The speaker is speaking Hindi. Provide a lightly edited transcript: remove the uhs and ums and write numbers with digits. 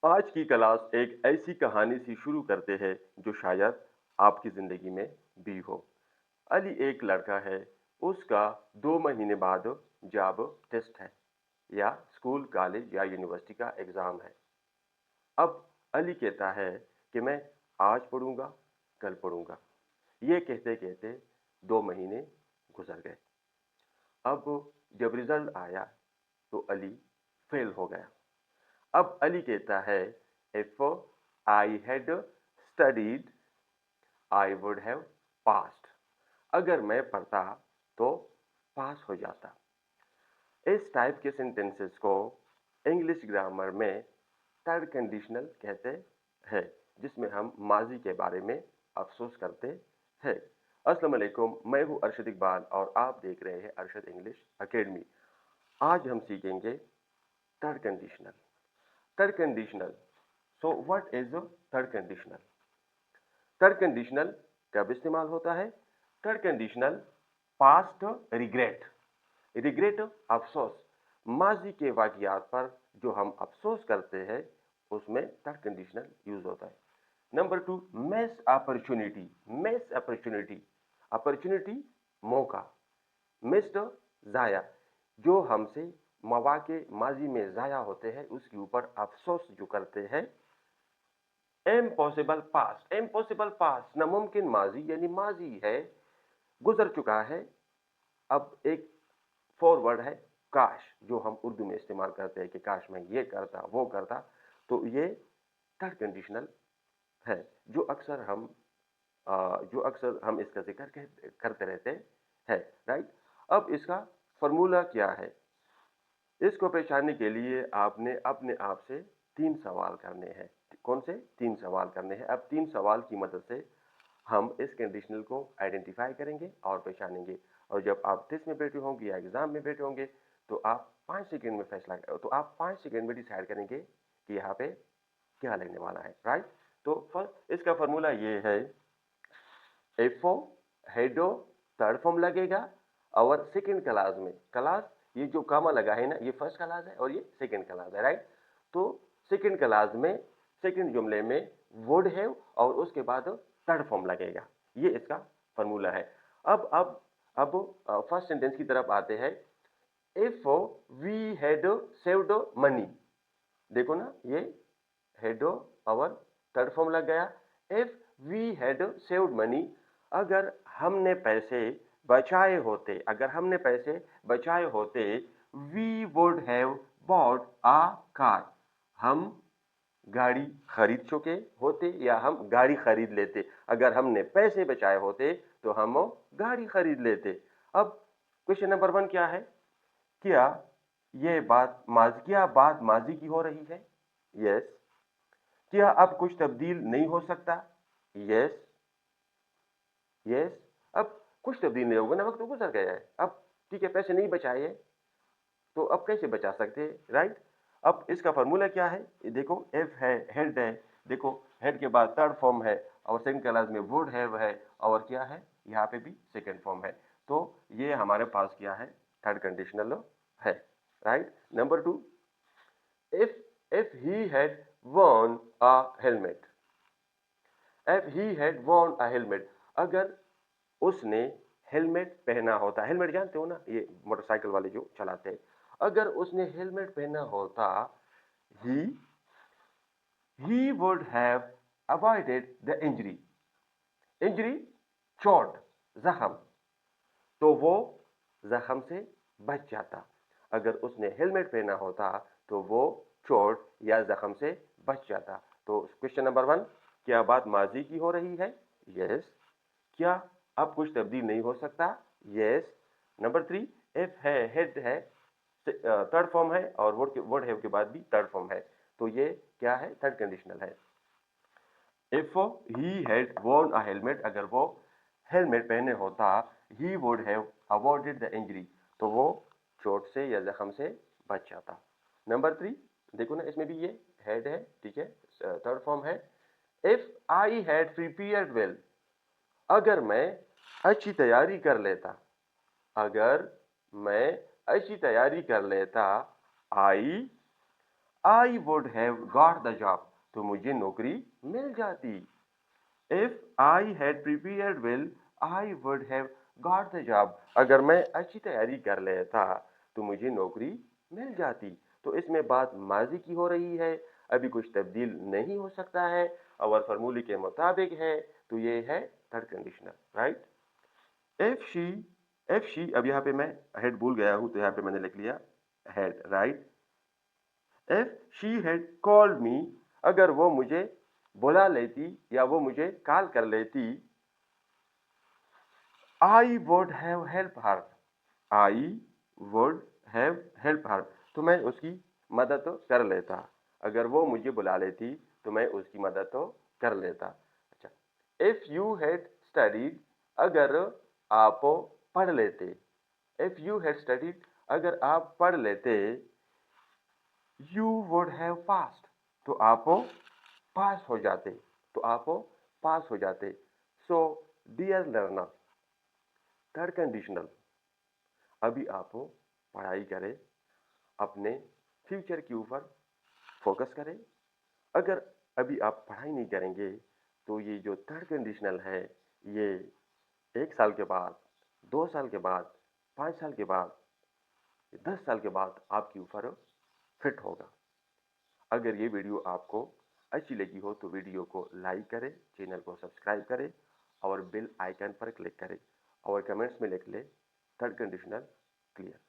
आज की क्लास एक ऐसी कहानी से शुरू करते हैं जो शायद आपकी जिंदगी में भी हो। अली एक लड़का है। उसका 2 महीने बाद जॉब टेस्ट है या स्कूल कॉलेज या यूनिवर्सिटी का एग्जाम है। अब अली कहता है कि मैं आज पढ़ूंगा, कल पढ़ूंगा। ये कहते कहते 2 महीने गुजर गए। अब जब रिजल्ट आया तो अली फेल हो गया। अब अली कहता है, if I had studied I would have passed. अगर मैं पढ़ता तो पास हो जाता। इस टाइप के सेंटेंसेस को इंग्लिश ग्रामर में थर्ड कंडीशनल कहते हैं, जिसमें हम माजी के बारे में अफसोस करते हैं। अस्सलाम वालेकुम, मैं हूं अरशद इकबाल और आप देख रहे हैं अरशद इंग्लिश एकेडमी। आज हम सीखेंगे third conditional. Third conditional. So what is third conditional? Third conditional कब इस्तेमाल होता है? Third conditional past regret. Regret अफसोस, माजी के वाकयात पर जो हम अफसोस करते हैं उसमें थर्ड कंडीशनल यूज होता है। Number 2, miss opportunity. Miss opportunity, opportunity मौका, मिस्ड जाया। जो हमसे मौके माजी में जाया होते हैं उसके ऊपर अफसोस जो करते हैं। Impossible past. इम्पॉसिबल पास्ट नामुमकिन माजी, यानी माजी है, गुजर चुका है। अब एक फॉरवर्ड है काश, जो हम उर्दू में इस्तेमाल करते हैं कि काश मैं ये करता वो करता। तो ये थर्ड कंडीशनल है जो अक्सर हम इसका जिक्र करते रहते हैं। राइट। अब इसका फॉर्मूला क्या है? इसको पहचानने के लिए आपने अपने आप से 3 सवाल करने हैं। कौन से 3 सवाल करने हैं? अब 3 सवाल की मदद से हम इस कंडीशनल को आइडेंटिफाई करेंगे और पहचानेंगे। और जब आप टेस्ट में बैठे होंगे या एग्जाम में बैठे होंगे तो आप 5 सेकेंड में आप 5 सेकेंड में डिसाइड करेंगे कि यहाँ पे क्या लगने वाला है। राइट। तो फर्स्ट इसका फॉर्मूला ये है, एफओ हेडो थर्ड फॉर्म लगेगा। और सेकेंड क्लास में, क्लास ये जो कामा लगा है ना, ये फर्स्ट क्लास है और ये सेकेंड क्लास है। राइट। तो सेकेंड क्लास में सेकेंड जुमले में वुड हैव और उसके बाद थर्ड फॉर्म लगेगा। ये इसका फॉर्मूला है। अब फर्स्ट सेंटेंस की तरफ आते हैं। If we had saved money, देखो ना, ये हैड और थर्ड फॉर्म लग गया। If we had saved money, अगर हमने पैसे बचाए होते, अगर हमने पैसे बचाए होते, we would have bought a car, हम गाड़ी खरीद चुके होते या हम गाड़ी खरीद लेते। अगर हमने पैसे बचाए होते तो हम गाड़ी खरीद लेते। अब क्वेश्चन नंबर 1 क्या है? क्या बात माजी की हो रही है? यस। क्या अब कुछ तब्दील नहीं हो सकता? यस। यस। अब कुछ तब्दील नहीं होगा ना, वक्त तो गुजर गया है। अब ठीक है, पैसे नहीं बचाए तो अब कैसे बचा सकते हैं? राइट। अब इसका फॉर्मूला क्या है? ये देखो, एफ है, हेड है। देखो, हेड के बाद थर्ड फॉर्म है और सेकंड क्लास में वुड हैव है और क्या है, यहाँ पे भी सेकंड फॉर्म है। तो ये हमारे पास क्या है? थर्ड कंडीशनल है। Right. Number 2, if if he had worn a helmet, if he had worn a helmet, अगर उसने हेलमेट पहना होता। हेलमेट जानते हो ना, ये मोटरसाइकिल वाले जो चलाते हैं। अगर उसने हेलमेट पहना होता, he he would have avoided the injury. Injury, चोट, जख्म। तो वो जख्म से बच जाता। अगर उसने हेलमेट पहना होता तो वो चोट या जख्म से बच जाता। तो क्वेश्चन नंबर 1, क्या बात माजी की हो रही है? यस। क्या अब कुछ तब्दील नहीं हो सकता? यस। नंबर 3, इफ है, हेड है, थर्ड फॉर्म है और वर्ड हैव के बाद भी थर्ड फॉर्म है। तो ये क्या है? थर्ड कंडीशनल है। If he had worn a helmet, अगर वो हेलमेट पहने होता, ही would have avoided the injury, तो वो चोट से या जख्म से बच जाता। नंबर 3, देखो ना, इसमें भी ये हेड है, ठीक है, थर्ड फॉर्म है। If I had prepared well, अगर मैं अच्छी तैयारी कर लेता, अगर मैं अच्छी तैयारी कर लेता, I I would have got the job, तो मुझे नौकरी मिल जाती। If I had prepared well I would have got the job, अगर मैं अच्छी तैयारी कर लेता तो मुझे नौकरी मिल जाती। तो इसमें बात माजी की हो रही है, अभी कुछ तब्दील नहीं हो सकता है और फार्मूले के मुताबिक है, तो ये है third conditional, right. If she अब यहाँ पे मैं हेड भूल गया हूँ, तो यहाँ पे मैंने लिख लिया head, right. If she had called me, अगर वो मुझे बुला लेती या वो मुझे कॉल कर लेती, आई would have help her, I would have help her, तो मैं उसकी मदद तो कर लेता। अगर वो मुझे बुला लेती तो मैं उसकी मदद तो कर लेता। अच्छा, इफ यू हैड स्टडीड, अगर आप पढ़ लेते, इफ यू हैड स्टडीड, अगर आप पढ़ लेते, यू वुड हैव पास्ड, तो आप पास हो जाते, तो आप पास हो जाते। So dear learner, third conditional, अभी आप पढ़ाई करें, अपने फ्यूचर के ऊपर फोकस करें। अगर अभी आप पढ़ाई नहीं करेंगे तो ये जो थर्ड कंडीशनल है, ये 1 साल के बाद, 2 साल के बाद, 5 साल के बाद, 10 साल के बाद आपके ऊपर फिट होगा। अगर ये वीडियो आपको अच्छी लगी हो तो वीडियो को लाइक करें, चैनल को सब्सक्राइब करें और बेल आइकन पर क्लिक करें और कमेंट्स में लिख लें थर्ड कंडीशनल क्लियर।